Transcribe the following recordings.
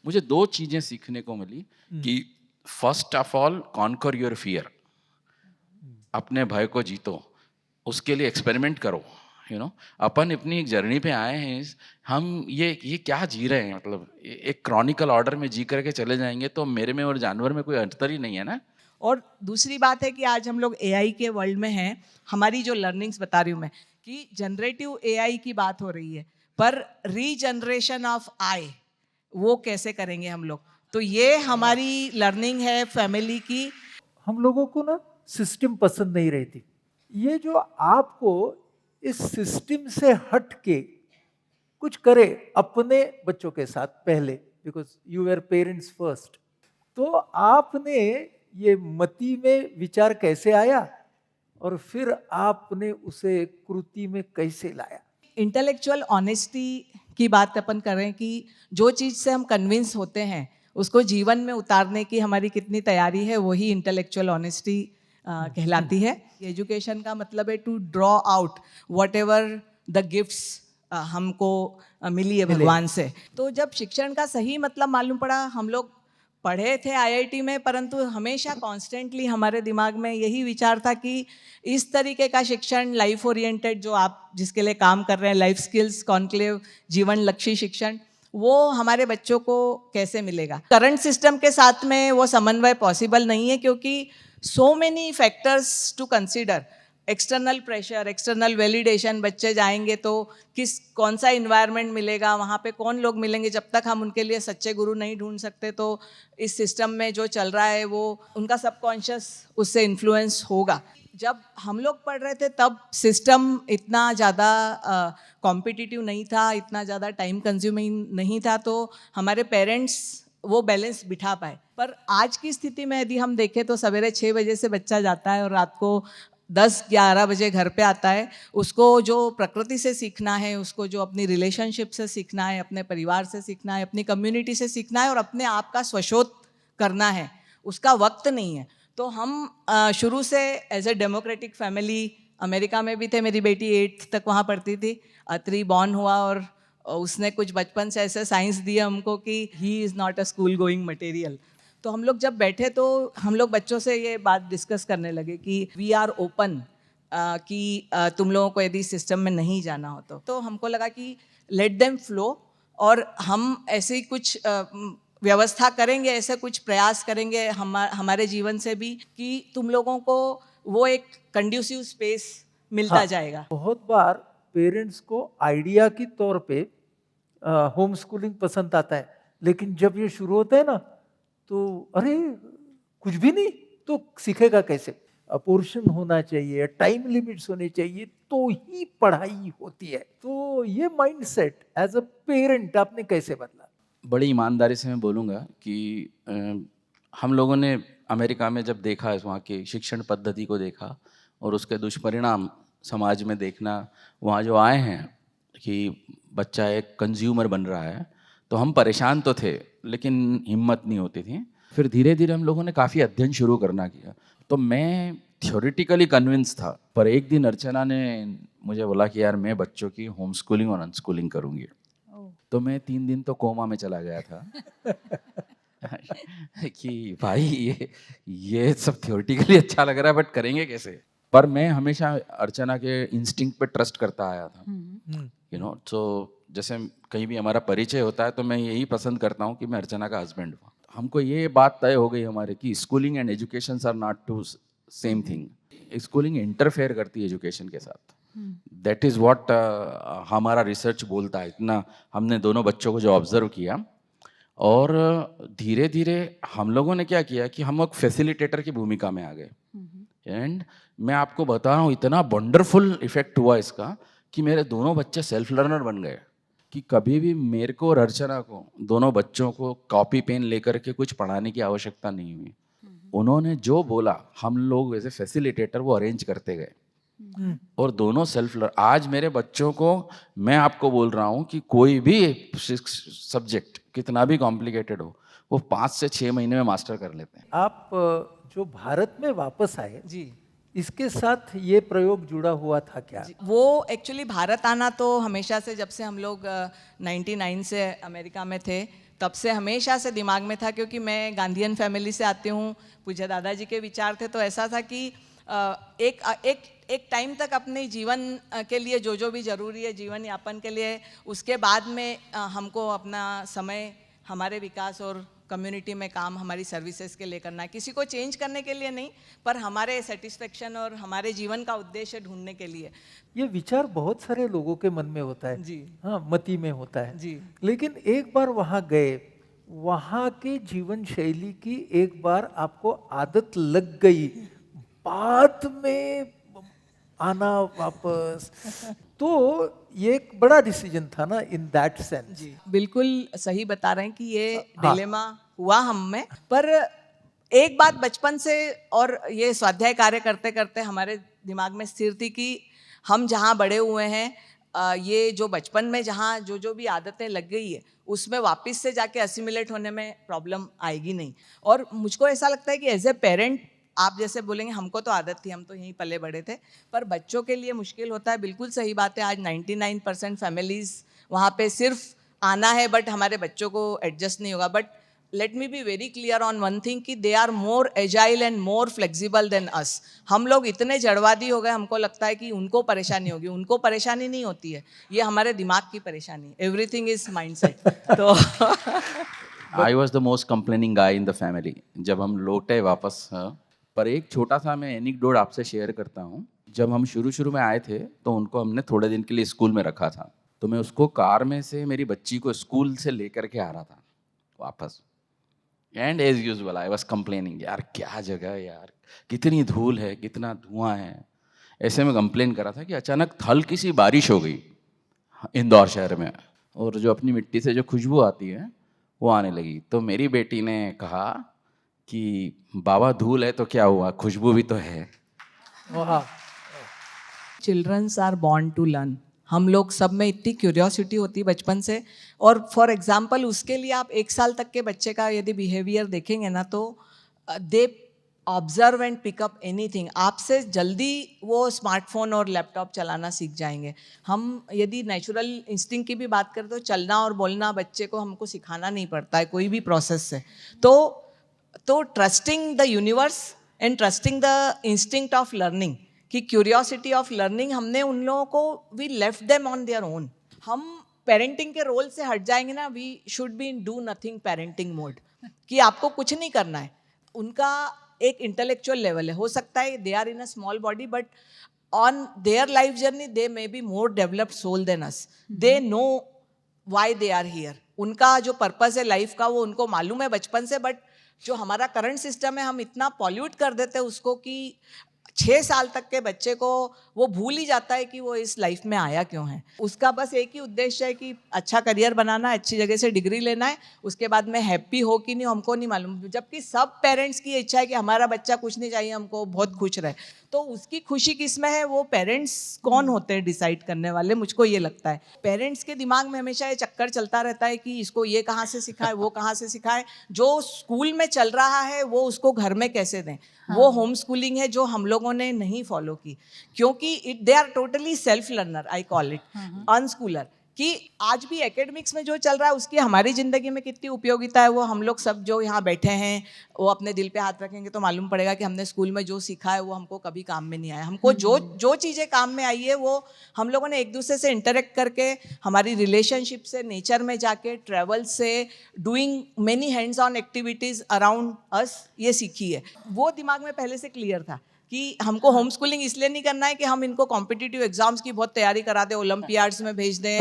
मुझे 2 चीज़ें सीखने को मिली कि first of all conquer your fear, अपने भय को जीतो, उसके लिए एक्सपेरिमेंट करो। अपन अपनी एक जर्नी पे आए हैं, हम ये क्या जी रहे हैं, मतलब एक क्रॉनिकल ऑर्डर में जी करके चले जाएंगे तो मेरे में और जानवर में कोई अंतर ही नहीं है ना। और दूसरी बात है कि आज हम लोग एआई के वर्ल्ड में हैं। हमारी जो लर्निंग्स बता रही हूँ मैं कि जनरेटिव एआई की बात हो रही है, पर रीजनरेशन ऑफ आई वो कैसे करेंगे हम लोग, तो ये हमारी लर्निंग है फैमिली की। हम लोगों को ना सिस्टम पसंद नहीं रहती। ये जो आपको इस सिस्टम से हट के कुछ करे अपने बच्चों के साथ पहले, because you are parents first, तो आपने ये मति में विचार कैसे आया और फिर आपने उसे कृति में कैसे लाया? इंटेलेक्चुअल ऑनेस्टी की बात अपन करें कि जो चीज़ से हम कन्विंस होते हैं उसको जीवन में उतारने की हमारी कितनी तैयारी है, वही इंटेलेक्चुअल ऑनेस्टी कहलाती है। एजुकेशन का मतलब है to draw out whatever the gifts हमको मिली है भगवान से। तो जब शिक्षण का सही मतलब मालूम पड़ा, हम लोग पढ़े थे आईआईटी में, परंतु हमेशा कॉन्स्टेंटली हमारे दिमाग में यही विचार था कि इस तरीके का शिक्षण लाइफ ओरिएंटेड, जो आप जिसके लिए काम कर रहे हैं, लाइफ स्किल्स कॉन्क्लेव, जीवन लक्ष्य शिक्षण, वो हमारे बच्चों को कैसे मिलेगा। करंट सिस्टम के साथ में वो समन्वय पॉसिबल नहीं है, क्योंकि so many factors to consider. External pressure, external validation, बच्चे जाएंगे तो कौन सा इन्वायरमेंट मिलेगा, वहाँ पे कौन लोग मिलेंगे, जब तक हम उनके लिए सच्चे गुरु नहीं ढूंढ सकते तो इस सिस्टम में जो चल रहा है वो उनका सबकॉन्शियस उससे इन्फ्लुएंस होगा। जब हम लोग पढ़ रहे थे तब सिस्टम इतना ज़्यादा कॉम्पिटिटिव नहीं था, इतना ज़्यादा टाइम कंज्यूमिंग नहीं था, तो हमारे पेरेंट्स वो बैलेंस बिठा पाए। पर आज की स्थिति में यदि हम देखें तो सवेरे 6 बजे से बच्चा जाता है और रात को 10-11 बजे घर पे आता है। उसको जो प्रकृति से सीखना है, उसको जो अपनी रिलेशनशिप से सीखना है, अपने परिवार से सीखना है, अपनी कम्युनिटी से सीखना है और अपने आप का स्वशोध करना है, उसका वक्त नहीं है। तो हम शुरू से as a democratic family, America में भी थे, मेरी बेटी 8th तक वहाँ पढ़ती थी, अत्री बॉर्न हुआ और उसने कुछ बचपन से ऐसे साइंस दिया हमको कि he is not a school going material. तो हम लोग जब बैठे तो हम लोग बच्चों से ये बात डिस्कस करने लगे कि वी आर ओपन, कि तुम लोगों को यदि सिस्टम में नहीं जाना हो तो हमको लगा कि लेट देम फ्लो, और हम ऐसे कुछ व्यवस्था करेंगे, ऐसे कुछ प्रयास करेंगे हमारे जीवन से भी कि तुम लोगों को वो एक कंड्यूसिव स्पेस मिलता जाएगा। बहुत बार पेरेंट्स को आइडिया के तौर पे होम स्कूलिंग पसंद आता है, लेकिन जब ये शुरू होता है ना तो अरे कुछ भी नहीं तो सीखेगा कैसे? पोर्शन होना चाहिए, टाइम लिमिट्स होनी चाहिए, तो ही पढ़ाई होती है। तो ये माइंडसेट एज अ पेरेंट आपने कैसे बदला? बड़ी ईमानदारी से मैं बोलूँगा कि हम लोगों ने अमेरिका में जब देखा, वहाँ की शिक्षण पद्धति को देखा और उसके दुष्परिणाम समाज में देखना, वहाँ जो आए हैं कि बच्चा एक कंज्यूमर बन रहा है, तो हम परेशान तो थे लेकिन हिम्मत नहीं होती थी। फिर धीरे धीरे हम लोगों ने काफ़ी अध्ययन शुरू करना किया। तो मैं थ्योरेटिकली कन्विंस था, पर एक दिन अर्चना ने मुझे बोला कि यार मैं बच्चों की होम स्कूलिंग और अनस्कूलिंग करूँगी। तो मैं 3 दिन तो कोमा में चला गया था कि भाई ये सब थ्योरेटिकली अच्छा लग रहा है बट करेंगे कैसे। पर मैं हमेशा अर्चना के इंस्टिंक्ट पे ट्रस्ट करता आया था, तो जैसे कहीं भी हमारा परिचय होता है तो मैं यही पसंद करता हूँ कि मैं अर्चना का हस्बैंड हूँ। हमको ये बात तय हो गई हमारे कि schooling and education are not two same thing. Schooling interfere करती है एजुकेशन के साथ, दैट इज़ व्हाट हमारा रिसर्च बोलता है। इतना हमने दोनों बच्चों को जो ऑब्जर्व किया, और धीरे धीरे हम लोगों ने क्या किया कि हम एक फैसिलिटेटर की भूमिका में आ गए। एंड मैं आपको बता रहा हूँ इतना वंडरफुल इफेक्ट हुआ इसका कि मेरे दोनों बच्चे सेल्फ लर्नर बन गए, कि कभी भी मेरे को और अर्चना को, दोनों बच्चों को कॉपी पेन लेकर के कुछ पढ़ाने की आवश्यकता नहीं हुई। उन्होंने जो बोला हम लोग एज ए फैसिलिटेटर वो अरेंज करते गए, और दोनों सेल्फ लर्न। आज मेरे बच्चों को मैं आपको बोल रहा हूँ कि कोई भी सब्जेक्ट कितना भी कॉम्प्लिकेटेड हो वो 5 से 6 महीने में मास्टर कर लेते हैं। आप जो भारत में वापस आए जी, इसके साथ ये प्रयोग जुड़ा हुआ था क्या? वो एक्चुअली भारत आना तो हमेशा से, जब से हम लोग 99 से अमेरिका में थे तब से हमेशा से दिमाग में था, क्योंकि मैं गांधीयन फैमिली से आती हूँ, पूज्य दादाजी के विचार थे, तो ऐसा था कि एक टाइम तक अपने जीवन के लिए जो भी ज़रूरी है जीवन यापन के लिए, उसके बाद में हमको अपना समय हमारे विकास और कम्युनिटी में काम, हमारी सर्विसेज के लिए करना है, किसी को चेंज करने के लिए नहीं, पर हमारे सेटिस्फेक्शन और हमारे जीवन का उद्देश्य ढूंढने के लिए। ये विचार बहुत सारे लोगों के मन में होता है जी हाँ, मति में होता है जी। लेकिन एक बार वहां गए, वहां के जीवन शैली की एक बार आपको आदत लग गई, बाद में आना वापस, तो ये एक बड़ा डिसीजन था ना इन दैट सेंस। जी बिल्कुल सही बता रहे हैं कि ये हाँ। डिलेमा हुआ हम में, पर एक बात बचपन से और ये स्वाध्याय कार्य करते करते हमारे दिमाग में स्थिर थी कि हम जहाँ बड़े हुए हैं, ये जो बचपन में जहाँ जो भी आदतें लग गई है, उसमें वापस से जाके असिमिलेट होने में प्रॉब्लम आएगी नहीं। और मुझको ऐसा लगता है कि एज ए पेरेंट, आप जैसे बोलेंगे हमको तो आदत थी, हम तो यहीं पले बड़े थे, पर बच्चों के लिए मुश्किल होता है। बिल्कुल सही बात है, आज 99% फैमिलीज वहाँ पे सिर्फ आना है, बट हमारे बच्चों को एडजस्ट नहीं होगा। But let me be very clear on one thing कि they are more agile and more flexible than us. हम लोग इतने जड़वादी हो गए, हमको लगता है कि उनको परेशानी होगी, उनको परेशानी नहीं होती है, ये हमारे दिमाग की परेशानी है। Everything is mindset. तो I was the most complaining guy in the family जब हम लौटे वापस। पर एक छोटा सा मैं एनेक्डोट आपसे शेयर करता हूँ। जब हम शुरू में आए थे तो उनको हमने थोड़े दिन के लिए स्कूल में रखा था, तो मैं उसको कार में से मेरी बच्ची को स्कूल से लेकर के आ रहा था वापस, and as usual I was complaining, यार क्या जगह है यार, कितनी धूल है, कितना धुआं है। ऐसे में कंप्लेन कर रहा था कि अचानक हल्की सी बारिश हो गई इंदौर शहर में, और जो अपनी मिट्टी से जो खुशबू आती है वो आने लगी। तो मेरी बेटी ने कहा कि बाबा धूल है तो क्या हुआ, खुशबू भी तो है। वाह, childrens are born to learn. हम लोग सब में इतनी क्यूरियोसिटी होती है बचपन से, और फॉर एग्जांपल उसके लिए आप 1 साल तक के बच्चे का यदि बिहेवियर देखेंगे ना, तो they observe and pickup anything. आपसे जल्दी वो स्मार्टफोन और लैपटॉप चलाना सीख जाएंगे। हम यदि नेचुरल इंस्टिंक्ट की भी बात करें तो चलना और बोलना बच्चे को हमको सिखाना नहीं पड़ता है कोई भी प्रोसेस से। तो trusting the universe and trusting the instinct of learning, कि क्यूरियोसिटी ऑफ लर्निंग, हमने उन लोगों को we left them on their own. हम पेरेंटिंग के रोल से हट जाएंगे ना, we should be in do nothing parenting mode, कि आपको कुछ नहीं करना है। उनका एक इंटेलेक्चुअल लेवल है, हो सकता है they are in a small body, but on their life journey they may be more developed soul than us. They know why they are here, उनका जो पर्पस है लाइफ का वो उनको मालूम है बचपन से। बट जो हमारा करंट सिस्टम है, हम इतना पॉल्यूट कर देते हैं उसको कि 6 साल तक के बच्चे को वो भूल ही जाता है कि वो इस लाइफ में आया क्यों है। उसका बस एक ही उद्देश्य है कि अच्छा करियर बनाना है, अच्छी जगह से डिग्री लेना है, उसके बाद में हैप्पी हो कि नहीं हमको नहीं मालूम। जबकि सब पेरेंट्स की इच्छा है कि हमारा बच्चा कुछ नहीं चाहिए, हमको बहुत खुश रहे। तो उसकी खुशी किस में है, वो पेरेंट्स कौन होते हैं डिसाइड करने वाले, मुझको ये लगता है। पेरेंट्स के दिमाग में हमेशा ये चक्कर चलता रहता है कि इसको ये कहाँ से सिखाए, वो कहाँ से सिखाए। जो स्कूल में चल रहा है वो उसको घर में कैसे दें। वो होम स्कूलिंग है जो हम लोगों ने नहीं फॉलो की, क्योंकि they are totally self learner, I call it unschooler. कि आज भी एकेडमिक्स में जो चल रहा है उसकी हमारी ज़िंदगी में कितनी उपयोगिता है, वो हम लोग सब जो यहाँ बैठे हैं वो अपने दिल पे हाथ रखेंगे तो मालूम पड़ेगा कि हमने स्कूल में जो सीखा है वो हमको कभी काम में नहीं आया। हमको जो चीज़ें काम में आई है वो हम लोगों ने एक दूसरे से इंटरेक्ट करके, हमारी रिलेशनशिप से, नेचर में जाके, ट्रैवल से, doing many hands on activities around us, ये सीखी है। वो दिमाग में पहले से क्लियर था कि हमको होम स्कूलिंग इसलिए नहीं करना है कि हम इनको कॉम्पिटिटिव एग्जाम्स की बहुत तैयारी करा दें, ओलंपियाड्स में भेज दें,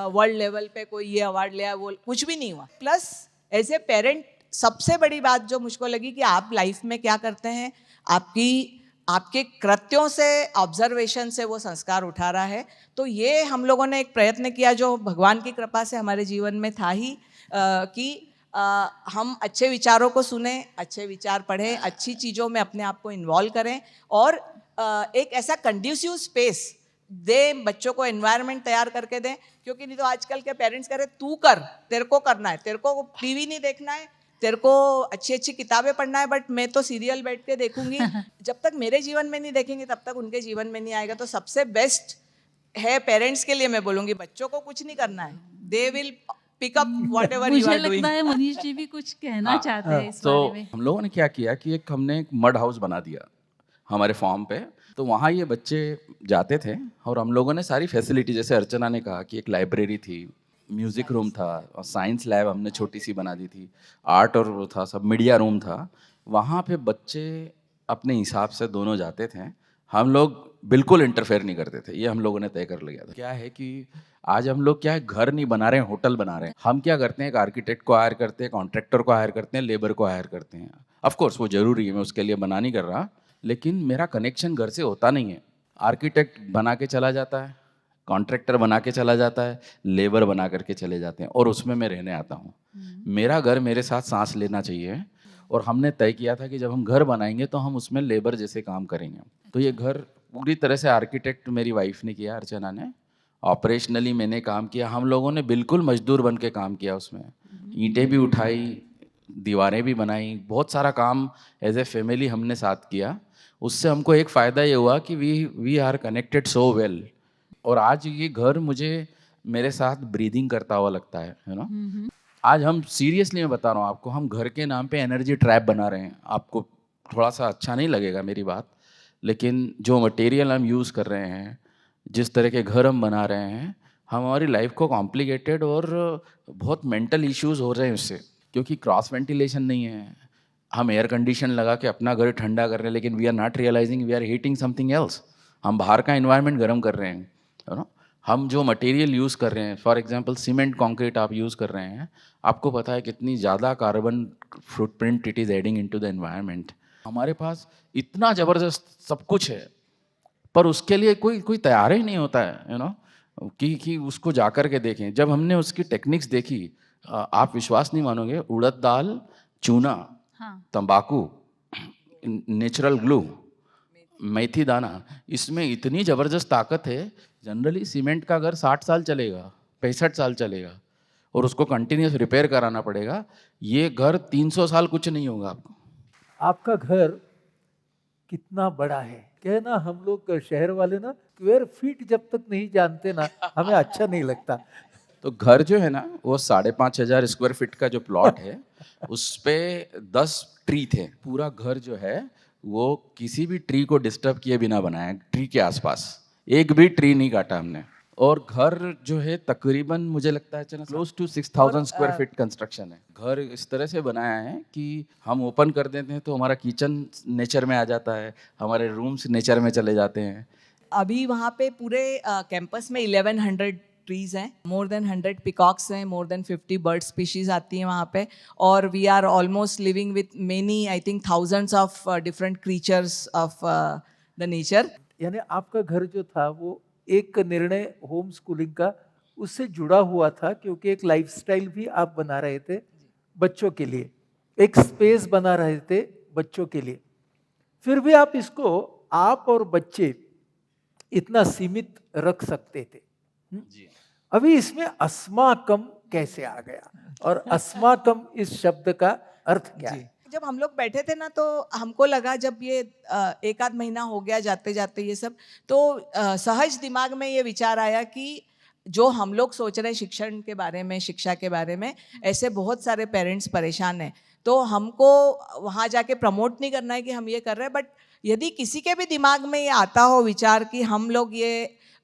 वर्ल्ड लेवल पे कोई ये अवार्ड ले आए, वो कुछ भी नहीं हुआ। प्लस एज ए पेरेंट सबसे बड़ी बात जो मुझको लगी कि आप लाइफ में क्या करते हैं, आपके कृत्यों से, ऑब्जर्वेशन से वो संस्कार उठा रहा है। तो ये हम लोगों ने एक प्रयत्न किया जो भगवान की कृपा से हमारे जीवन में था ही, कि हम अच्छे विचारों को सुने, अच्छे विचार पढ़ें, अच्छी चीज़ों में अपने आप को इन्वॉल्व करें, और एक ऐसा कंड्यूसिव स्पेस दें, बच्चों को एनवायरनमेंट तैयार करके दें। क्योंकि नहीं तो आजकल के पेरेंट्स कह रहे तू कर, तेरे को करना है, तेरे को टीवी नहीं देखना है, तेरे को अच्छी अच्छी किताबें पढ़ना है, बट मैं तो सीरियल बैठ के देखूंगी। जब तक मेरे जीवन में नहीं देखेंगे तब तक उनके जीवन में नहीं आएगा। तो सबसे बेस्ट है पेरेंट्स के लिए मैं बोलूँगी, बच्चों को कुछ नहीं करना है, they will pick up whatever you मुझे are doing. लगता है मनीष जी भी कुछ कहना चाहते हैं इस तो बारे में। हम लोगों ने क्या किया कि हमने एक मड हाउस बना दिया हमारे फॉर्म पे। तो वहाँ ये बच्चे जाते थे और हम लोगों ने सारी फैसिलिटी, जैसे अर्चना ने कहा कि एक लाइब्रेरी थी, म्यूज़िक रूम था और साइंस लैब हमने छोटी सी बना दी थी, आर्ट और वो था, सब मीडिया रूम था। वहाँ पे बच्चे अपने हिसाब से दोनों जाते थे, हम लोग बिल्कुल इंटरफेयर नहीं करते थे। ये हम लोगों ने तय कर लिया था। क्या है कि आज हम लोग क्या है, घर नहीं बना रहे हैं, होटल बना रहे हैं। हम क्या करते हैं, एक आर्किटेक्ट को हायर करते हैं, कॉन्ट्रैक्टर को हायर करते हैं, लेबर को हायर करते हैं। ऑफ कोर्स वो ज़रूरी है, मैं उसके लिए मना नहीं कर रहा, लेकिन मेरा कनेक्शन घर से होता नहीं है। आर्किटेक्ट बना के चला जाता है, कॉन्ट्रैक्टर बना के चला जाता है, लेबर बना करके चले जाते हैं, और उसमें मैं रहने आता हूँ। मेरा घर मेरे साथ सांस लेना चाहिए, और हमने तय किया था कि जब हम घर बनाएंगे तो हम उसमें लेबर जैसे काम करेंगे। तो ये घर पूरी तरह से आर्किटेक्ट मेरी वाइफ ने किया, अर्चना ने। ऑपरेशनली मैंने काम किया, हम लोगों ने बिल्कुल मजदूर बन के काम किया उसमें। ईंटें भी उठाई, दीवारें भी बनाई, बहुत सारा काम एज ए फैमिली हमने साथ किया। उससे हमको एक फ़ायदा ये हुआ कि we are connected so well. और आज ये घर मुझे मेरे साथ ब्रीदिंग करता हुआ लगता है, यू नो। आज हम सीरियसली, मैं बता रहा हूँ आपको, हम घर के नाम पे एनर्जी ट्रैप बना रहे हैं। आपको थोड़ा सा अच्छा नहीं लगेगा मेरी बात, लेकिन जो मटेरियल हम यूज़ कर रहे हैं, जिस तरह के घर हम बना रहे हैं, हमारी लाइफ को कॉम्प्लिकेटेड और बहुत मेंटल इश्यूज हो रहे हैं उससे, क्योंकि क्रॉस वेंटिलेशन नहीं है। हम एयर कंडीशन लगा के अपना घर ठंडा कर रहे हैं, लेकिन we are not realising we are heating something else. हम बाहर का इन्वायरमेंट गर्म कर रहे हैं, यू नो। हम जो मटेरियल यूज़ कर रहे हैं, फॉर एग्जांपल सीमेंट कंक्रीट आप यूज़ कर रहे हैं, आपको पता है कितनी ज़्यादा carbon footprint it is adding into the environment. हमारे पास इतना ज़बरदस्त सब कुछ है, पर उसके लिए कोई तैयार ही नहीं होता है, यू नो, कि उसको जा कर के देखें। जब हमने उसकी टेक्निक्स देखी, आप विश्वास नहीं मानोगे, उड़द दाल, चूना, हाँ। तंबाकू, नेचुरल ग्लू, मेथी दाना, इसमें इतनी ज़बरदस्त ताकत है। जनरली सीमेंट का घर 60 साल चलेगा, 65 साल चलेगा, और उसको कंटिन्यूस रिपेयर कराना पड़ेगा। ये घर 300 साल कुछ नहीं होगा आपको। आपका घर कितना बड़ा है, क्या ना, हम लोग शहर वाले ना स्क्वायर फीट जब तक नहीं जानते ना, हमें अच्छा नहीं लगता। तो घर जो है ना, वो 5,500 स्क्वायर फीट का जो प्लॉट है, उस पे 10 ट्री थे। पूरा घर जो है वो किसी भी ट्री को डिस्टर्ब किए बिना बनाया है। ट्री के आसपास एक भी ट्री नहीं काटा हमने। और घर जो है तकरीबन मुझे लगता है close to 6,000 square feet construction है। घर इस तरह से बनाया है कि हम ओपन कर देते हैं तो हमारा किचन नेचर में आ जाता है, हमारे रूम्स नेचर में चले जाते हैं। अभी वहाँ पे पूरे कैंपस में 1100 ट्रीज हैं, मोर देन 100 पिकॉक्स हैं, मोर देन 50 बर्ड स्पीशीज आती हैं वहाँ पे, और we are almost living with many, I think thousands of different creatures of the nature. यानी आपका घर जो था वो एक निर्णय होम स्कूलिंग का उससे जुड़ा हुआ था, क्योंकि एक लाइफस्टाइल भी आप बना रहे थे बच्चों के लिए, एक स्पेस बना रहे थे बच्चों के लिए। फिर भी आप इसको, आप और बच्चे इतना सीमित रख सकते थे। जी। अभी इसमें अस्माकम कैसे आ गया, और अस्माकम इस शब्द का अर्थ क्या है? जब हम लोग बैठे थे ना, तो हमको लगा, जब ये एक आध महीना हो गया जाते जाते ये सब, तो सहज दिमाग में ये विचार आया कि जो हम लोग सोच रहे हैं शिक्षण के बारे में, शिक्षा के बारे में, ऐसे बहुत सारे पेरेंट्स परेशान हैं। तो हमको वहाँ जाके प्रमोट नहीं करना है कि हम ये कर रहे हैं, बट यदि किसी के भी दिमाग में ये आता हो विचार कि हम लोग ये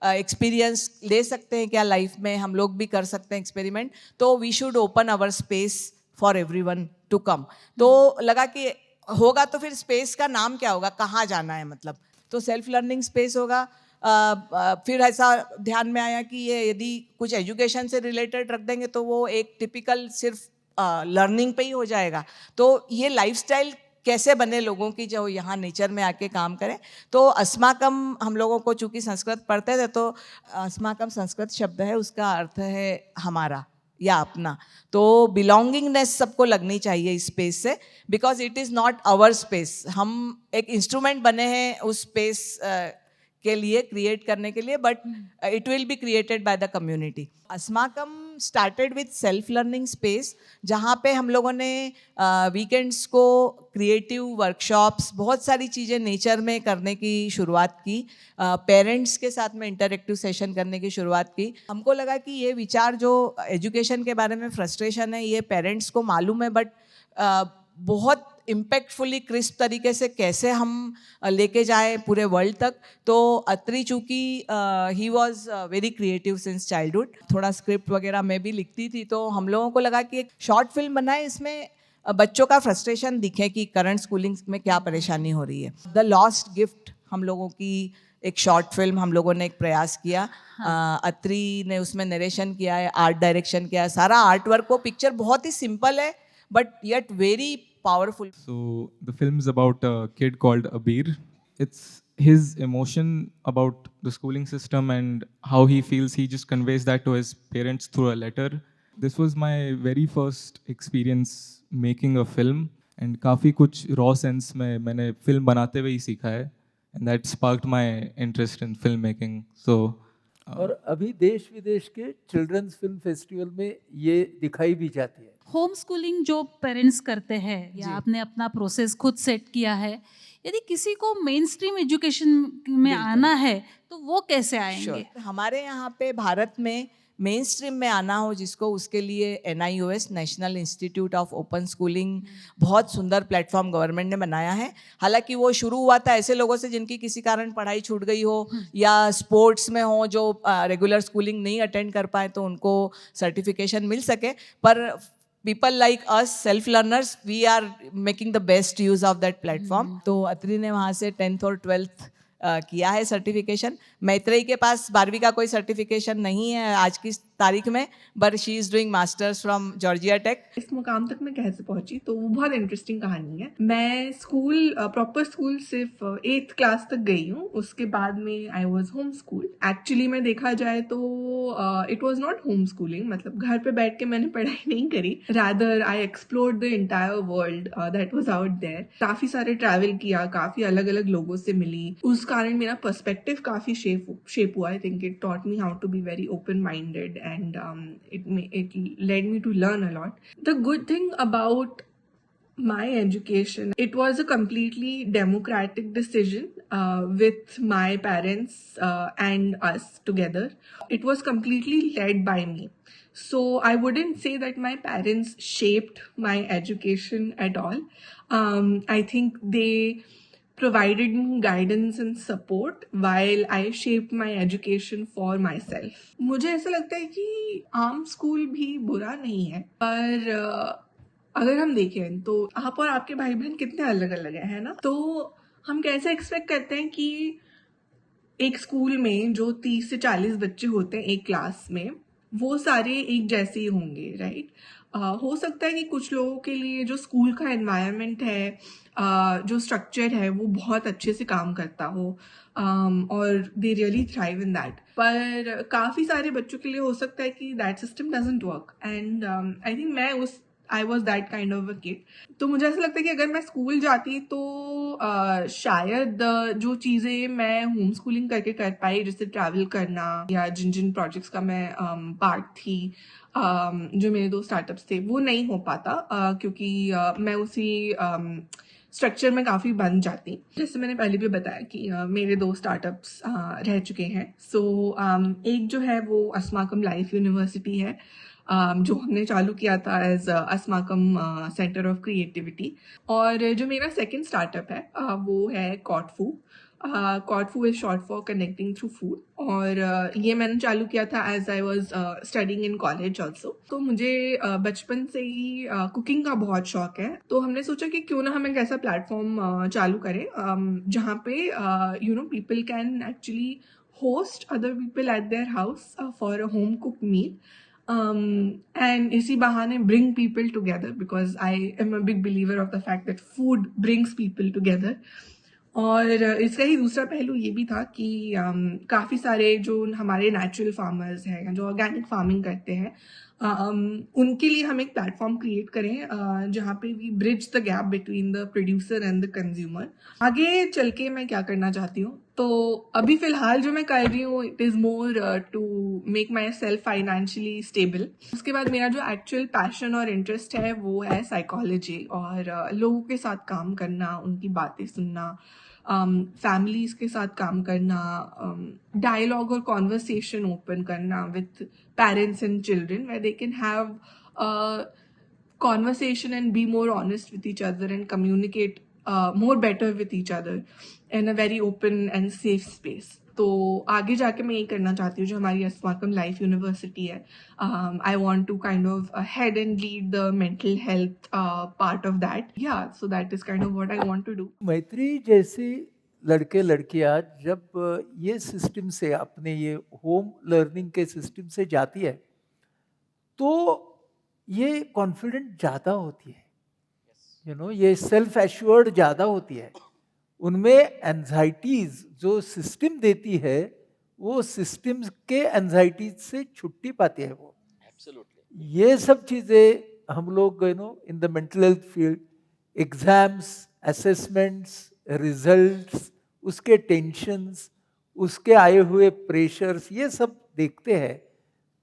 एक्सपीरियंस ले सकते हैं क्या लाइफ में, हम लोग भी कर सकते हैं एक्सपेरिमेंट, तो we should open our space for everyone to come. तो लगा कि होगा तो फिर स्पेस का नाम क्या होगा, कहाँ जाना है, मतलब तो सेल्फ लर्निंग स्पेस होगा। फिर ऐसा ध्यान में आया कि ये यदि कुछ एजुकेशन से रिलेटेड रख देंगे तो वो एक टिपिकल सिर्फ लर्निंग पे ही हो जाएगा। तो ये लाइफस्टाइल कैसे बने लोगों की जो यहाँ नेचर में आके काम करें। तो अस्माकम, हम लोगों को चूँकि संस्कृत पढ़ते थे, तो अस्माकम संस्कृत शब्द है, उसका अर्थ है हमारा या अपना। तो बिलोंगिंगनेस सबको लगनी चाहिए इस स्पेस से, because it is not our space. हम एक इंस्ट्रूमेंट बने हैं उस स्पेस के लिए क्रिएट करने के लिए, but it will be created by the community. Asmakam started with self learning space, जहाँ पे हम लोगों ने वीकेंड्स को क्रिएटिव वर्कशॉप्स, बहुत सारी चीज़ें नेचर में करने की शुरुआत की. पेरेंट्स के साथ में इंटरेक्टिव सेशन करने की शुरुआत की. हमको लगा कि ये विचार जो एजुकेशन के बारे में फ्रस्ट्रेशन है, ये पेरेंट्स को मालूम है, बट बहुत इम्पैक्टफुली क्रिस्प तरीके से कैसे हम लेके जाएं पूरे वर्ल्ड तक. तो अत्री चूँकि he was very creative since childhood, थोड़ा स्क्रिप्ट वगैरह मैं भी लिखती थी, तो हम लोगों को लगा कि एक शॉर्ट फिल्म बनाए, इसमें बच्चों का फ्रस्ट्रेशन दिखे कि करंट स्कूलिंग में क्या परेशानी हो रही है. द लॉस्ट गिफ्ट हम लोगों की एक शॉर्ट फिल्म हम लोगों ने एक प्रयास किया. अत्री ने उसमें नरेशन किया है, आर्ट डायरेक्शन किया है, सारा आर्ट वर्क. वो पिक्चर बहुत ही सिंपल है but yet very powerful. So the film is about a kid called Abir. It's his emotion about the schooling system and how he feels. He just conveys that to his parents through a letter. This was my very first experience making a film, and काफ़ी कुछ raw sense में मैंने film बनाते हुए ही सीखा है, and that sparked my interest in filmmaking. So और अभी देश विदेश के चिल्ड्रंस फिल्म फेस्टिवल में ये दिखाई भी जाती है. होम स्कूलिंग जो पेरेंट्स करते हैं या आपने अपना प्रोसेस खुद सेट किया है, यदि किसी को मेन स्ट्रीम एजुकेशन में आना है तो वो कैसे आएंगे? हमारे यहाँ पे भारत में मेन स्ट्रीम में आना हो जिसको, उसके लिए NIOS national institute of open schooling बहुत सुंदर प्लेटफॉर्म गवर्नमेंट ने बनाया है. हालांकि वो शुरू हुआ था ऐसे लोगों से जिनकी किसी कारण पढ़ाई छूट गई हो या स्पोर्ट्स में हो, जो रेगुलर स्कूलिंग नहीं अटेंड कर पाए तो उनको सर्टिफिकेशन मिल सके. पर people like us self learners, we are making the best use of that platform. तो अत्री ने वहाँ से 10th और 12th किया है सर्टिफिकेशन. मैत्रेयी के पास 12वीं का कोई सर्टिफिकेशन नहीं है आज की तारीख में, but she is doing masters from Georgia Tech. इस मुकाम तक मैं कैसे पहुंची, तो वो बहुत इंटरेस्टिंग कहानी है. मैं स्कूल, प्रॉपर स्कूल सिर्फ 8th क्लास तक गई हूँ. उसके बाद में I was home school. Actually में देखा जाए तो it was not home schooling, मतलब घर पे बैठ के मैंने पढ़ाई नहीं करी. Rather I explored the entire world that was out there. काफी सारे ट्रैवल किया, काफी अलग अलग लोगों से मिली. उस कारण मेरा पर्सपेक्टिव काफी शेप हुआ. I think it taught me how to be very open minded, and it led me to learn a lot. The good thing about my education, it was a completely democratic decision with my parents and us together. It was completely led by me. So I wouldn't say that my parents shaped my education at all. I think they provided me guidance and support while I shaped my education for myself. मुझे ऐसा लगता है कि आम school भी बुरा नहीं है, पर अगर हम देखें तो आप और आपके भाई बहन कितने अलग अलग हैं, है ना? तो हम कैसे एक्सपेक्ट करते हैं कि एक स्कूल में जो 30 से 40 बच्चे होते हैं एक क्लास में, वो सारे एक जैसे ही होंगे, राइट? हो सकता है कि कुछ लोगों के लिए जो स्कूल का एनवायरनमेंट है, जो स्ट्रक्चर है, वो बहुत अच्छे से काम करता हो और they really thrive in that. पर काफ़ी सारे बच्चों के लिए हो सकता है कि that system doesn't work. And I think I was that kind of a kid. तो मुझे ऐसा लगता है कि अगर मैं स्कूल जाती तो शायद जो चीज़ें मैं होम स्कूलिंग करके कर पाई, जैसे ट्रैवल करना या जिन जिन प्रोजेक्ट्स का मैं पार्ट थी, जो मेरे 2 स्टार्टअप्स थे, वो नहीं हो पाता क्योंकि मैं उसी स्ट्रक्चर में काफ़ी बन जाती. जैसे मैंने पहले भी बताया कि मेरे 2 स्टार्टअप्स रह चुके हैं. सो एक जो है वो अस्माकम लाइफ यूनिवर्सिटी है, जो हमने चालू किया था as Asmakam center of creativity. और जो मेरा सेकंड स्टार्टअप है वो है Cotfu. Cotfu is short for connecting through food. और ये मैंने चालू किया था as I was studying in college also. तो मुझे बचपन से ही कुकिंग का बहुत शौक है. तो हमने सोचा कि क्यों ना हम एक ऐसा प्लेटफॉर्म चालू करें जहाँ पे people can actually host other people at their house for a home cook meal. And इसी बहाने bring people together, because I am a big believer of the fact that food brings people together. और इसका ही दूसरा पहलू ये भी था कि काफ़ी सारे जो हमारे नेचुरल फार्मर्स हैं, जो ऑर्गेनिक फार्मिंग करते हैं, उनके लिए हम एक प्लेटफॉर्म क्रिएट करें जहाँ पे we bridge the gap between the producer and the consumer. आगे चल के मैं क्या करना चाहती हूँ, तो अभी फिलहाल जो मैं कर रही हूँ it is more to make myself financially stable. उसके बाद मेरा जो एक्चुअल पैशन और इंटरेस्ट है वो है साइकोलॉजी और लोगों के साथ काम करना, उनकी बातें सुनना, फैमिलीज के साथ काम करना, डायलॉग और कॉन्वर्सेशन ओपन करना with parents and children where they can have a conversation and be more honest with each other and communicate more better with each other in a very open and safe space. तो आगे जाके मैं यही करना चाहती हूँ जो हमारी अस्माकम लाइफ यूनिवर्सिटी है। I want to kind of head and lead the mental health part of that, या so that is kind of what I want to do. Maitri जैसी लड़के लड़कियां जब ये सिस्टम से अपने ये होम लर्निंग के सिस्टम से जाती है तो ये कॉन्फिडेंट ज़्यादा होती है, यू नो, ये सेल्फ एश्योर्ड ज़्यादा होती है। उनमें एंजाइटीज जो सिस्टम देती है वो सिस्टम के एंजाइटीज से छुट्टी पाती है वो। ये सब चीज़ें हम लोग you know in the mental health field, exams, assessments, results, उसके टेंशन्स, उसके आए हुए प्रेशर्स, ये सब देखते हैं।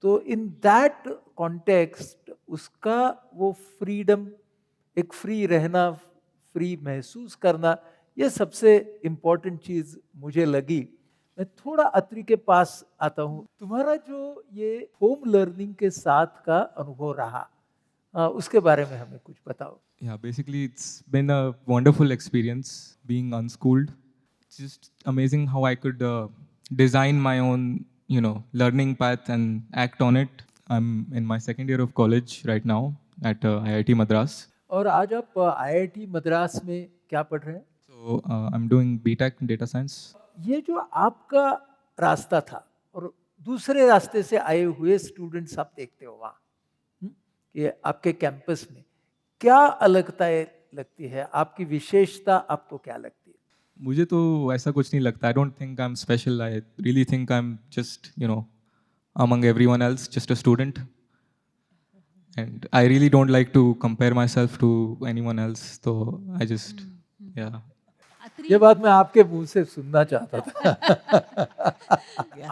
तो इन दैट कॉन्टेक्स्ट उसका वो फ्रीडम, एक फ्री रहना, फ्री महसूस करना, ये सबसे इम्पोर्टेंट चीज़ मुझे लगी। मैं थोड़ा अत्रि के पास आता हूँ। तुम्हारा जो ये होम लर्निंग के साथ का अनुभव रहा, उसके बारे में हमें कुछ बताओ। Yeah, basically it's been a wonderful experience being unschooled. It's just amazing how I could design my own, you know, learning path and act on it. I'm in my second year of college right now at IIT Madras. और आज आप IIT Madras में क्या पढ़ रहे हैं? So I'm doing BTech in data science. ये जो आपका रास्ता था और दूसरे रास्ते से आए हुए स्टूडेंट्स आप देखते हो वहाँ कि आपके कैंपस में क्या अलगताएं लगती है, आपकी विशेषता आपको क्या लगती है? मुझे तो ऐसा कुछ नहीं लगता. I don't think I'm special. I really think I'm just, you know, among everyone else, just a student. And I really don't like to compare myself to anyone else. So I just, yeah. ये बात मैं आपके मुंह से सुनना चाहता था।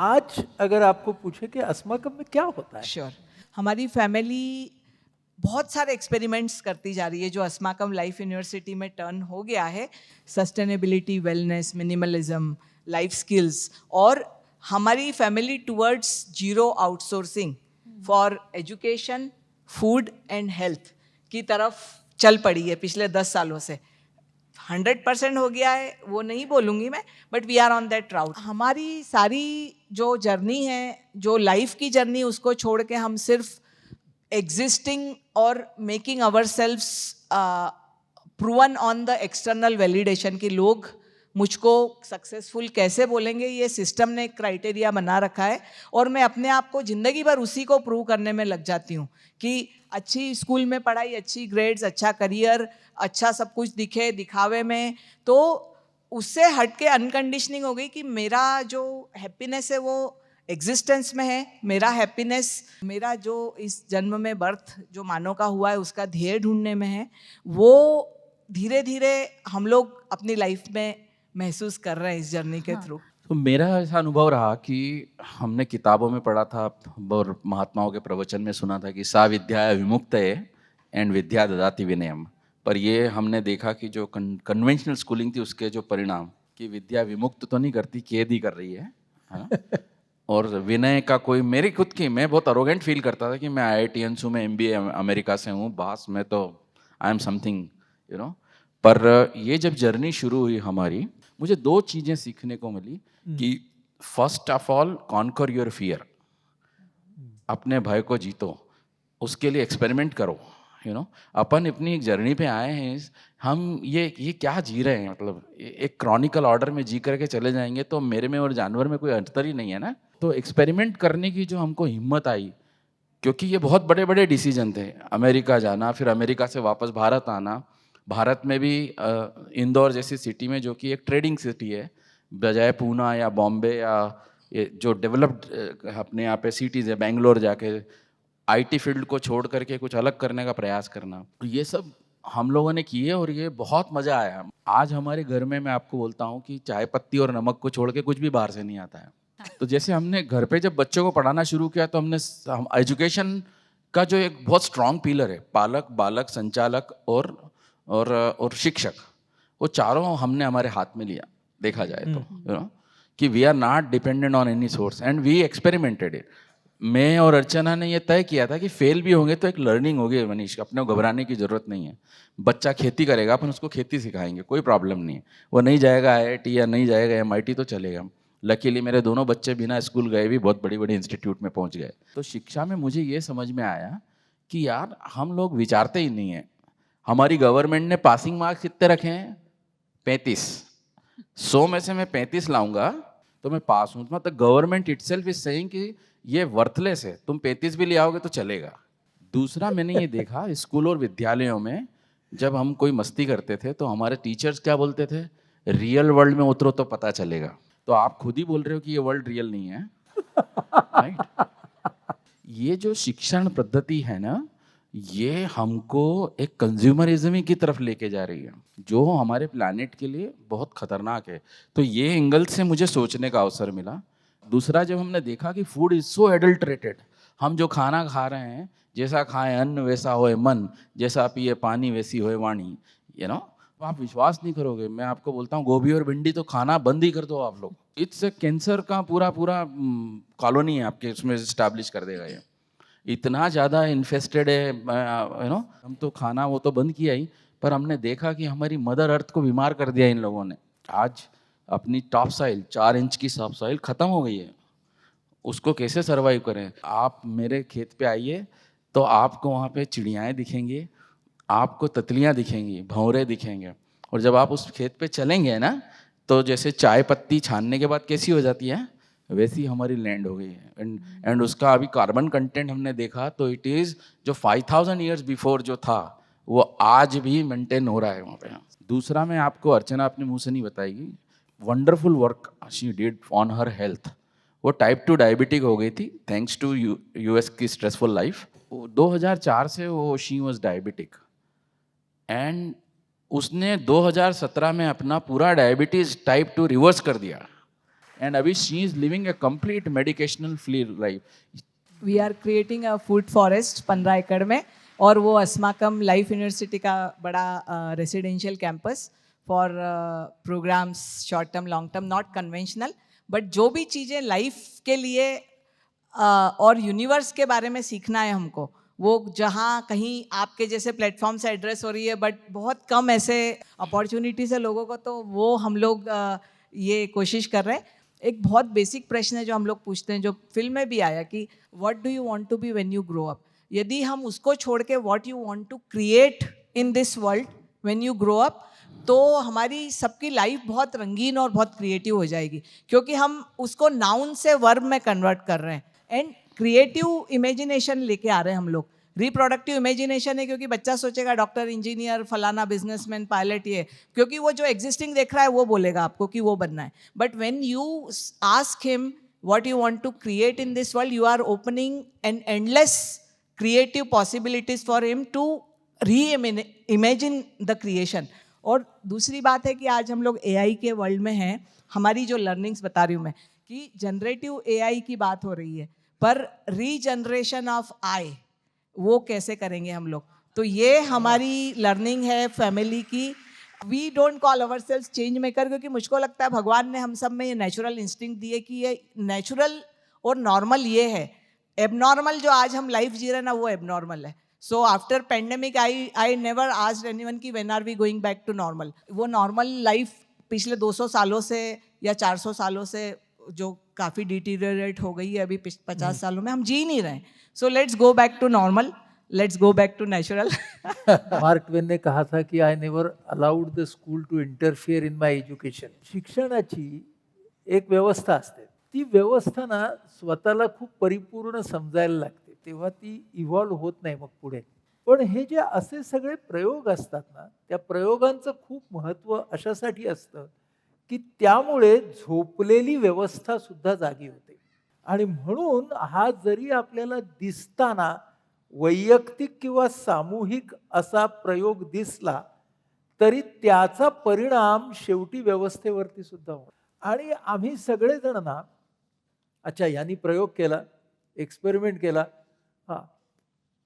आज अगर आपको पूछे कि अस्माकम में क्या होता है? श्योर, हमारी फैमिली बहुत सारे एक्सपेरिमेंट्स करती जा रही है जो अस्माकम लाइफ यूनिवर्सिटी में टर्न हो गया है। Sustainability, wellness, minimalism, life skills, और हमारी family towards zero outsourcing for education, food and health की तरफ चल पड़ी है पिछले 10 सालों से। 100% हो गया है वो नहीं बोलूँगी मैं, but we are on that route. हमारी सारी जो जर्नी है, जो लाइफ की जर्नी, उसको छोड़ के हम सिर्फ एग्जिस्टिंग और making ourselves proven on the external validation कि लोग मुझको सक्सेसफुल कैसे बोलेंगे, ये सिस्टम ने क्राइटेरिया बना रखा है और मैं अपने आप को ज़िंदगी भर उसी को प्रूव करने में लग जाती हूँ कि अच्छी स्कूल में पढ़ाई, अच्छी ग्रेड्स, अच्छा करियर, अच्छा सब कुछ दिखे दिखावे में। तो उससे हट के अनकंडीशनिंग हो गई कि मेरा जो हैप्पीनेस है वो एग्जिस्टेंस में है। मेरा हैप्पीनेस, मेरा जो इस जन्म में बर्थ जो मानव का हुआ है उसका ध्येय ढूंढने में है। वो धीरे धीरे हम लोग अपनी लाइफ में महसूस कर रहे हैं इस जर्नी के थ्रू। तो मेरा ऐसा अनुभव रहा कि हमने किताबों में पढ़ा था और महात्माओं के प्रवचन में सुना था कि सा विद्या विमुक्त है एंड विद्या ददाति विनयम। पर ये हमने देखा कि जो कन्वेंशनल स्कूलिंग थी उसके जो परिणाम कि विद्या विमुक्त तो नहीं करती, कैद ही कर रही है ना? और विनय का कोई, मेरी खुद की, मैं बहुत अरोगेंट फील करता था कि मैं IITians हूँ, मैं MBA अमेरिका से हूँ, बस मैं तो I am something, you know. पर ये जब जर्नी शुरू हुई हमारी, मुझे 2 चीज़ें सीखने को मिली कि first of all conquer your fear, अपने भय को जीतो, उसके लिए एक्सपेरिमेंट करो, यू नो। अपन अपनी एक जर्नी पे आए हैं, हम ये क्या जी रहे हैं, मतलब एक क्रॉनिकल ऑर्डर में जी करके चले जाएंगे तो मेरे में और जानवर में कोई अंतर ही नहीं है ना। तो एक्सपेरिमेंट करने की जो हमको हिम्मत आई, क्योंकि ये बहुत बड़े बड़े डिसीजन थे, अमेरिका जाना, फिर अमेरिका से वापस भारत आना, भारत में भी इंदौर जैसी सिटी में जो कि एक ट्रेडिंग सिटी है, बजाय पूना या बॉम्बे या ये जो डेवलप्ड अपने यहाँ पे सिटीज़ है, बेंगलोर जाके आईटी फील्ड को छोड़ करके कुछ अलग करने का प्रयास करना, तो ये सब हम लोगों ने किए और ये बहुत मज़ा आया। आज हमारे घर में मैं आपको बोलता हूँ कि चाय पत्ती और नमक को छोड़ के कुछ भी बाहर से नहीं आता है। तो जैसे हमने घर पे जब बच्चों को पढ़ाना शुरू किया तो हम एजुकेशन का जो एक बहुत स्ट्रांग पिलर है, पालक, बालक, संचालक और शिक्षक, वो चारों हमने हमारे हाथ में लिया, देखा जाए तो यू नो कि we are not dependent on any source and we experimented it. मैं और अर्चना ने ये तय किया था कि फेल भी होंगे तो एक लर्निंग होगी मनीष, अपने को घबराने की ज़रूरत नहीं है। बच्चा खेती करेगा, अपन उसको खेती सिखाएंगे, कोई प्रॉब्लम नहीं है। वो नहीं जाएगा IIT या नहीं जाएगा MIT तो चलेगा। लकीली मेरे दोनों बच्चे बिना स्कूल गए भी बहुत बड़ी बड़ी इंस्टीट्यूट में पहुंच गए। तो शिक्षा में मुझे ये समझ में आया कि यार हम लोग विचारते ही नहीं हैं। हमारी गवर्नमेंट ने पासिंग मार्क्स कितने रखे हैं? 35। 100 में से मैं 35 लाऊंगा तो मैं पास हूँ। मतलब गवर्नमेंट इटसेल्फ इज सेइंग कि ये वर्थलेस है, तुम 35 भी ले आओगे तो चलेगा। दूसरा मैंने ये देखा स्कूल और विद्यालयों में जब हम कोई मस्ती करते थे तो हमारे टीचर्स क्या बोलते थे? रियल वर्ल्ड में उतरो तो पता चलेगा। तो आप खुद ही बोल रहे हो कि ये वर्ल्ड रियल नहीं है, राइट? ये जो शिक्षण पद्धति है ना, ये हमको एक कंज्यूमरिज्म की तरफ लेके जा रही है, जो हमारे प्लानेट के लिए बहुत खतरनाक है। तो ये एंगल से मुझे सोचने का अवसर मिला। दूसरा, जब हमने देखा कि फूड इज सो एडल्ट्रेटेड, हम जो खाना खा रहे हैं, जैसा खाएं अन्न वैसा होए मन, जैसा पिए पानी वैसी होए वाणी, यू नो, आप विश्वास नहीं करोगे, मैं आपको बोलता हूँ गोभी और भिंडी तो खाना बंद ही कर दो आप लोग। इट्स कैंसर का पूरा कॉलोनी है आपके उसमें स्टैब्लिश कर देगा ये। इतना ज़्यादा इन्फेस्टेड है, यू नो। हम तो खाना वो तो बंद किया ही, पर हमने देखा कि हमारी मदर अर्थ को बीमार कर दिया इन लोगों ने। आज अपनी टॉप सॉइल 4 इंच की टॉप सॉइल ख़त्म हो गई है, उसको कैसे सर्वाइव करें? आप मेरे खेत पे आइए तो आपको वहाँ पे चिड़ियाएँ दिखेंगी, आपको तितलियाँ दिखेंगी, भंवरे दिखेंगे। और जब आप उस खेत पे चलेंगे ना, तो जैसे चाय पत्ती छानने के बाद कैसी हो जाती है, वैसी हमारी लैंड हो गई है। एंड उसका अभी कार्बन कंटेंट हमने देखा तो इट इज़ जो 5000 ईयर्स बिफोर जो था वो आज भी मेंटेन हो रहा है वहाँ पे। दूसरा, मैं आपको, अर्चना अपने मुँह से नहीं बताएगी, wonderful work she did on her health. वो टाइप 2 डायबिटिक हो गई थी थैंक्स टू US की स्ट्रेसफुल लाइफ। 2004 से वो शी वॉज डायबिटिक एंड उसने 2017 में अपना पूरा डायबिटीज टाइप 2 रिवर्स कर दिया एंड अभी she is living a complete medicational free life. We are creating a food forest 15 एकड़ में, और वो अस्माकम लाइफ यूनिवर्सिटी का बड़ा residential campus for programmes, short term, long term, not conventional, but जो भी चीज़ें लाइफ के लिए और यूनिवर्स के बारे में सीखना है हमको, वो जहाँ कहीं आपके जैसे प्लेटफॉर्म से एड्रेस हो रही है, बट बहुत कम ऐसे अपॉर्चुनिटीज़ है लोगों को, तो वो हम लोग ये कोशिश कर रहे हैं। एक बहुत बेसिक प्रश्न है जो हम लोग पूछते हैं, जो फिल्म में भी आया कि what do you want to be when you grow up. यदि हम उसको छोड़ के what you want to create in this world when you grow up, तो हमारी सबकी लाइफ बहुत रंगीन और बहुत क्रिएटिव हो जाएगी, क्योंकि हम उसको नाउन से वर्ब में कन्वर्ट कर रहे हैं। एंड क्रिएटिव इमेजिनेशन लेके आ रहे हैं हम लोग। रिप्रोडक्टिव इमेजिनेशन है क्योंकि बच्चा सोचेगा डॉक्टर, इंजीनियर, फलाना, बिजनेसमैन, पायलट, ये क्योंकि वो जो एग्जिस्टिंग देख रहा है वो बोलेगा आपको कि वो बनना है। But when you ask him what you want to create in this world, you are opening an endless creative possibilities for him to reimagine the creation. और दूसरी बात है कि आज हम लोग AI के वर्ल्ड में हैं। हमारी जो लर्निंग्स बता रही हूँ मैं कि जनरेटिव AI की बात हो रही है, पर रीजनरेशन ऑफ आई वो कैसे करेंगे हम लोग? तो ये हमारी लर्निंग है फैमिली की। We don't call our sales change maker, क्योंकि मुझको लगता है भगवान ने हम सब में ये नेचुरल इंस्टिंक्ट दिए कि ये नेचुरल और नॉर्मल ये है। एबनॉर्मल जो आज हम लाइफ जी रहे हैं ना, वो एबनॉर्मल है। So after pandemic I never asked anyone कि when are we going back to normal. वो नॉर्मल लाइफ पिछले 200 सालों से या 400 सालों से जो काफ़ी डिटीरियरेट हो गई है अभी 50 सालों में, हम जी नहीं रहे। So let's go back to normal, let's go back to natural. Mark Twain ने कहा था की I never allowed the school to interfere in my education. शिक्षणाची एक व्यवस्था असते, ती व्यवस्था ना स्वतःला खूप परिपूर्ण समजायला लागते, तेव्हा ती इव्हॉल्व होत नाही मग पुढे. पण हे जे असे सगळे प्रयोग असतात ना, त्या प्रयोगांचं खूप महत्त्व अशासाठी असतं की त्यामुळे झोपलेली व्यवस्था सुद्धा जागी होते. आणि म्हणून हा जरी आपल्याला दिसताना वैयक्तिक किंवा सामूहिक असा प्रयोग दिसला तरी त्याचा परिणाम शेवटी व्यवस्थेवरती सुद्धा होतो. आणि आम्ही सगळेजण ना, अच्छा यांनी प्रयोग केला, एक्सपेरिमेंट केला, हां,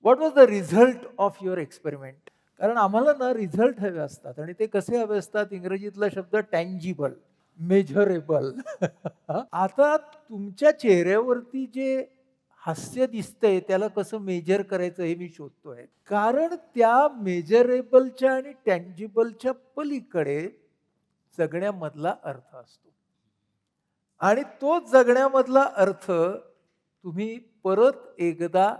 what was the result of your experiment? कारण आम्हाला ना रिझल्ट हवे असतात आणि ते कसे हवे असतात, इंग्रजीतला शब्द टँजिबल, मेजरेबल. आता तुमच्या चेहऱ्यावरती जे हास्य दिसतंय त्याला कसं मेजर करायचं हे मी शोधतोय. कारण त्या मेजरेबलच्या आणि टँजिबलच्या पलीकडे जगण्यामधला अर्थ असतो. आणि तो जगण्यामधला अर्थ तुम्ही परत एकदा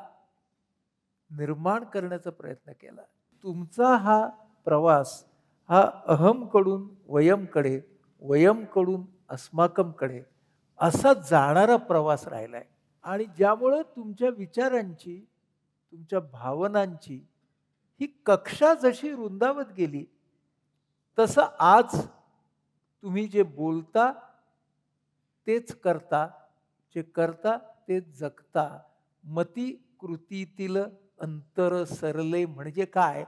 निर्माण करण्याचा प्रयत्न केला. तुमचा हा प्रवास हा अहमकडून वयमकडे, वयमकडून अस्माकमकडे असा जाणारा प्रवास राहिलाय. आणि ज्यामुळं तुमच्या विचारांची, तुमच्या भावनांची ही कक्षा जशी रुंदावत गेली, तसं आज तुम्ही जे बोलता तेच करता, जे करता तेच जगता. मती कृतीतील अंतर सरले म्हणजे काय,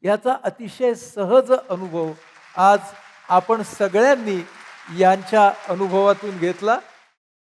याचा अतिशय सहज अनुभव आज आपण सगळ्यांनी यांच्या अनुभवातून घेतला.